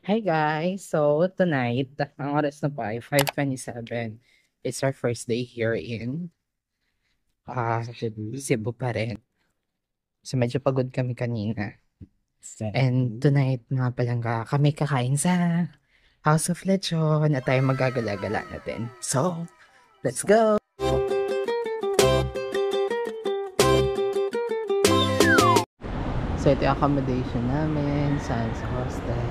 Hi guys! So tonight, ang oras na po ay 5:27. It's our first day here in Cebu pa rin. So medyo pagod kami kanina. And tonight mga palangga, kami kakain sa House of Lechon at tayo magagala-gala natin. So, let's go! So ito yung accommodation namin sa hostel.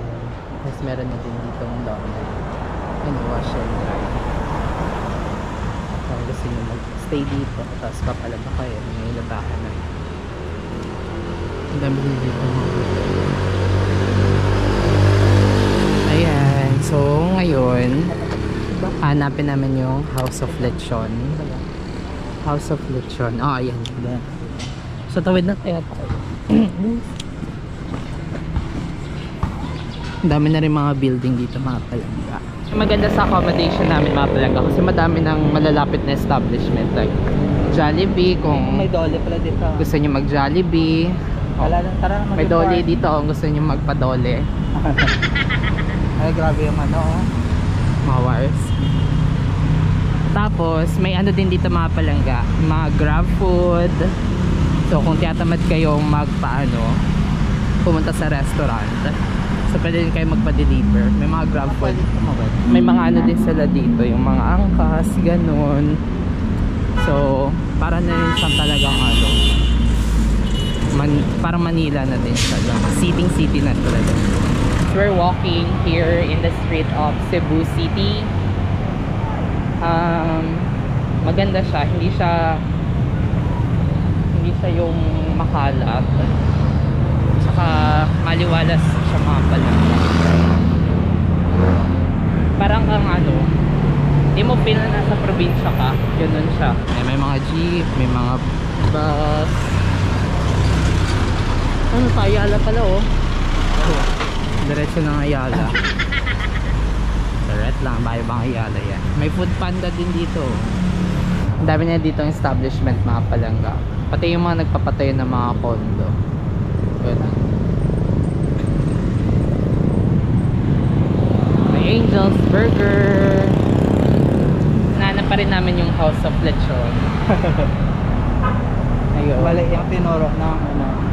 Tapos meron na din dito ang laundry and wash and dry. Kung gusto nyo mag-stay dito, tapos papalaba kayo, may labahan na. Ang dami din dito. Ayan, so ngayon, hanapin namin yung House of Lechon. House of Lechon. Oh, ayan. So tawid na tayo. Ang dami na rin mga building dito mga palangga. Maganda sa accommodation namin mga palangga kasi madami ng malalapit na establishment like Jollibee kung May dole pala dito. gusto nyo mag Jollibee. Wala lang, tara na May dole dito kung gusto nyo magpa-dole. Ay, grabe yung ano. Mga wires. Tapos may ano din dito mga palangga, mga grab food. So kung tiyatamad kayong pumunta sa restaurant, so pwede din kayo magpa-deliver. May mga grab food. May mga ano din sila dito, yung mga angkas, ganun. So para na rin siyang talagang parang Manila na din siya. City na talaga. So we're walking here in the street of Cebu City. Maganda siya, hindi siya yung makalat, tsaka maliwalas siya mga palangga. Parang hindi mo feel na nasa probinsya ka, ganun siya. May mga jeep, may mga bus. Ano pa, Ayala pala diretso ng Ayala. Direct lang, bang Ayala yan. May food panda din dito. Ang dami na dito ang establishment mga palangga. Pati yung mga nagpapatayo ng mga condo. Ganun. May Angel's Burger. Nahanap pa rin namin yung House of Lechon. Ayun. Mali yung tinuro ng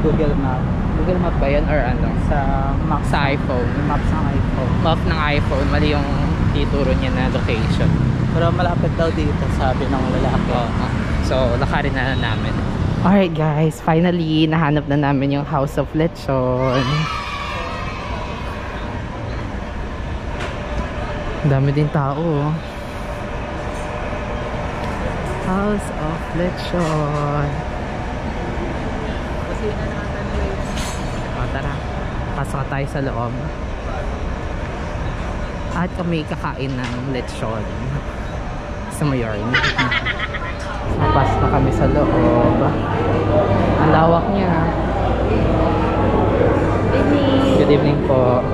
Google Map. Google Map ba yan or ano? Sa map Sa iPhone. Yung maps ng iPhone. Map ng iPhone. Mali yung tituro niya na location. Pero malapit daw dito, sabi ng lalaki. So, lakarin na namin. Alright guys, finally nahanap na namin yung House of Lechon. Dami din tao. House of Lechon. Tara, pasok tayo sa loob. At kami kakain ng lechon. Gusto mo yun? Napas na kami sa loob. Ang lawak niya. Good evening po.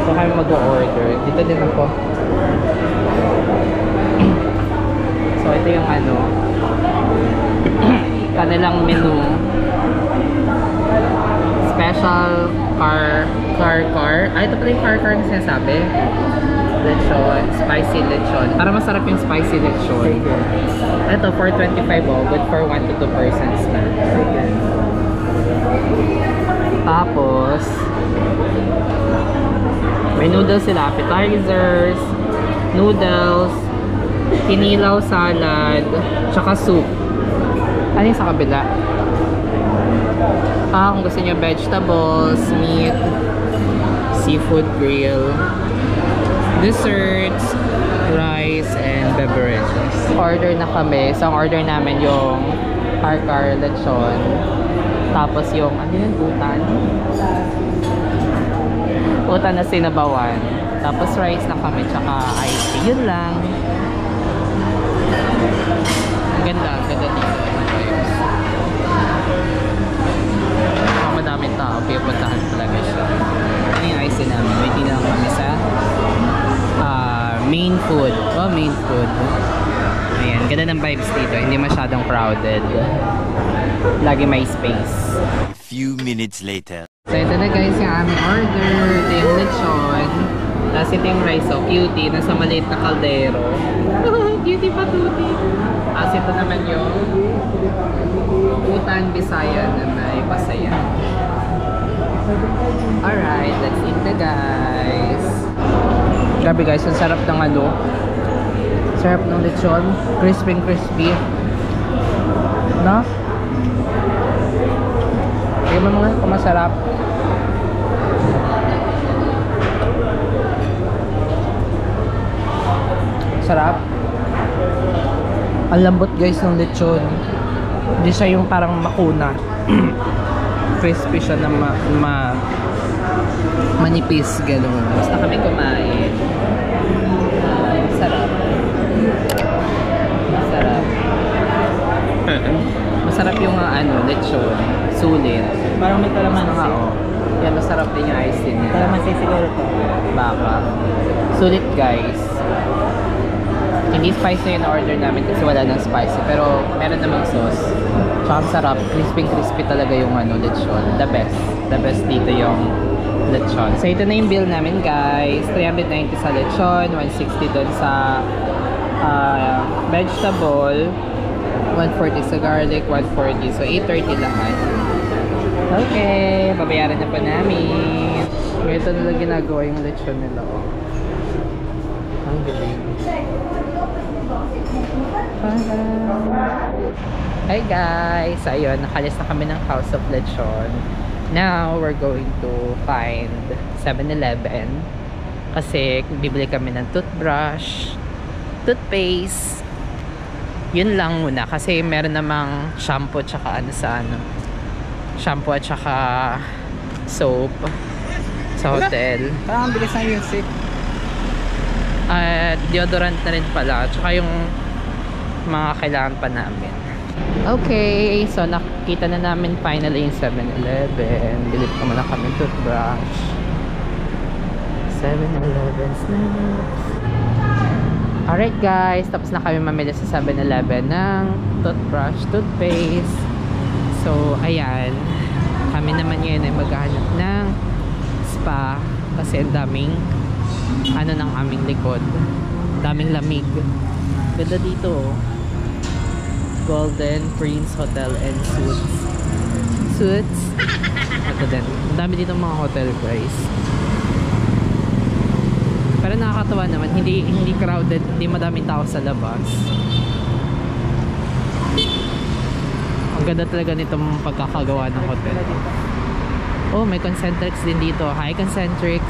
So kami mag-order. Dito din ako. So ito yung kanilang menu. Special car. Ito pala yung car na sinasabi. Lechon, spicy lechon. Para masarap yung spicy lechon. Ito, 425 good for 1 to 2 persons na. Tapos, may noodles sila, appetizers, noodles, kinilaw salad, tsaka soup. Ano yung sa kabila? Kung gusto nyo vegetables, meat, seafood grill, desserts, rice, and beverages. Order na kami. So, ang order namin yung car lechon. Tapos yung, utan na sinabawan. Tapos rice na kami, tsaka ice tea. Yun lang. Ang ganda dito. Madaming tao, pipuntahan talaga siya. Ano yung ice tea namin? Waiting lang kami sa main food. Main food. Ayan, ganda ng vibes dito. Hindi masyadong crowded. Lagi may space. few minutes later. So ito na guys yung aming order. Ito yung lechon. Tapos ito yung rice, so cutie. Nasa maliit na kaldero. Cutie pa tuti. Tapos ito naman yung putan Bisaya na may pasaya. Alright, let's eat na guys. Grabe guys, ang sarap ng ano. Sarap ng lechon. Crispy crispy. No? Tingnan mo mga kung masarap. Sarap. Ang lambot guys ng lechon. Hindi siya yung parang makuna. Crispy siya na manipis gano'n. Basta kami kumain. Sarap. Masarap. Masarap yung lechon. Sulit. Parang may kalamansi. Yan, masarap din yung ice cream nila. Kalamansi siguro to. Baka. Sulit guys. Hindi spicy yung order namin kasi wala nang spicy. Pero meron namang sauce. Tsaka sarap. Crispy talaga yung lechon. The best. The best dito yung lechon. So ito na yung bill namin guys. 390 sa lechon. 160 doon sa vegetable. 140 sa garlic. 140. So 830 lahat. Okay. Babayaran na po namin. Ito nila ginagawa yung lechon nila. Oh. Ang galing. Hi guys! Ayun, nakalis na kami ng House of Lechon. Now, we're going to find 7-Eleven kasi bibili kami ng toothbrush, toothpaste. Yun lang muna kasi meron namang shampoo tsaka shampoo at tsaka soap sa hotel. Parang ang bilis ng music. At deodorant na rin pala tsaka yung mga kailangan pa namin. Okay, so nakita na namin finally yung 7-Eleven. Bilip ko muna kami toothbrush. 7-Eleven snacks. Alright guys, tapos na kami mamili sa 7-Eleven ng toothbrush, toothpaste. So ayan, kami naman ngayon ay maghahanap ng spa kasi ang daming ng aming likod. Daming lamig. Ganda dito. Golden Prince Hotel and Suites. Suites. Ito din. Ang dami dito mga hotel guys. Pero nakakatawa naman. Hindi crowded. Hindi madaming tao sa labas. Ang ganda talaga nitong pagkakagawa ng hotel. Oh, may Concentrix din dito. Hi Concentrix.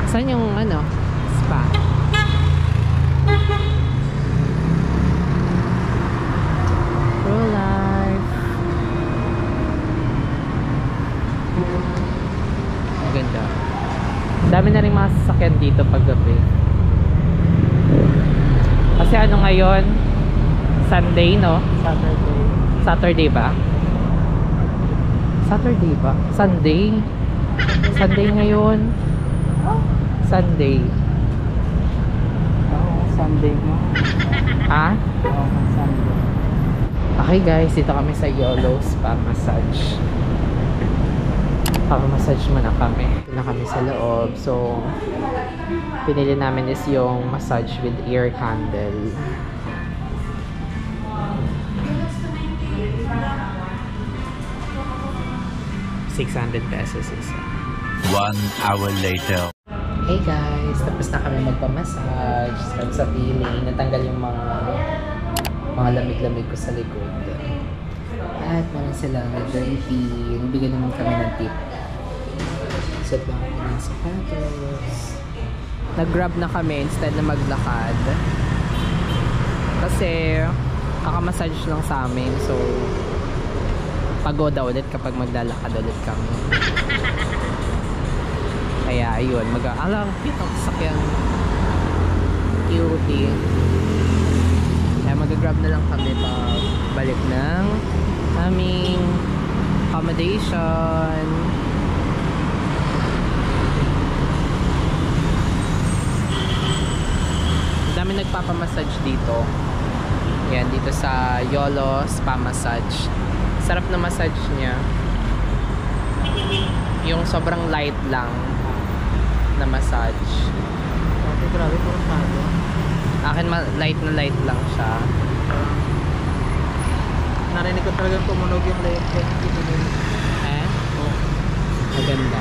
Saan yung spa? Pro life. Ang ganda. Dami na rin mga sasakyan dito paggabi. Kasi ngayon? Sunday, no? Saturday. Saturday ba? Saturday ba? Sunday? Sunday ngayon? Sunday. Sunday mo. Ha? Sunday. Okay guys, dito kami sa YOLO Spa Massage. Papa-massage muna kami. Dito na kami sa loob. So, pinili namin is yung massage with ear candle. ₱600 isa. 1 hour later. Hey guys, tapos na kami magpa-massage. Sa feeling, natanggal yung mga lamig-lamig ko sa likod. At meron silang dirty. Nabigyan naman kami ng tip. Set lang kami ng sapatos. Nag-grab na kami instead na maglakad. Kasi kaka-massage lang sa amin. So, pagoda ulit kapag maglalakad ulit kami. Kaya ayun, alang pitong sakyan cutie. Kaya mag-grab na lang kami pa balik ng aming accommodation. Dami nagpapamassage dito. Yan, dito sa YOLO Spa Massage Sarap na massage niya. Yung sobrang light lang na massage. Dati grabe, puro talo. Akin light na light lang siya. Narinig ko talagang tumunog yung leg ko. Eh? Maganda.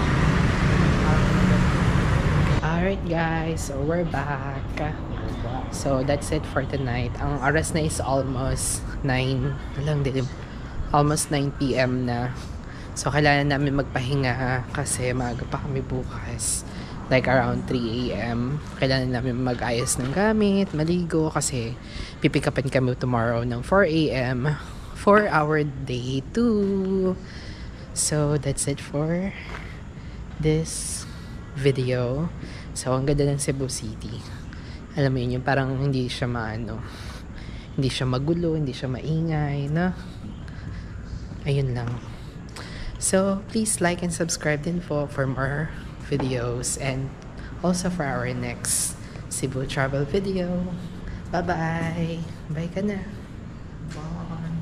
Alright guys, so we're back. So that's it for tonight. Ang oras na is almost 9. Walang dilim. Almost 9 PM na. So kailangan namin magpahinga kasi maaga pa kami bukas. Like around 3 AM. Kailangan namin mag-ayos ng gamit, maligo kasi pipick upin kami tomorrow ng 4 AM for our day 2. So that's it for this video. So ang ganda ng Cebu City. Alam mo yun, yung parang hindi siya hindi siya magulo, hindi siya maingay, no? Ayun lang. So please like and subscribe din po for more videos and also for our next Cebu travel video. Bye bye. Bye ka na. Bye.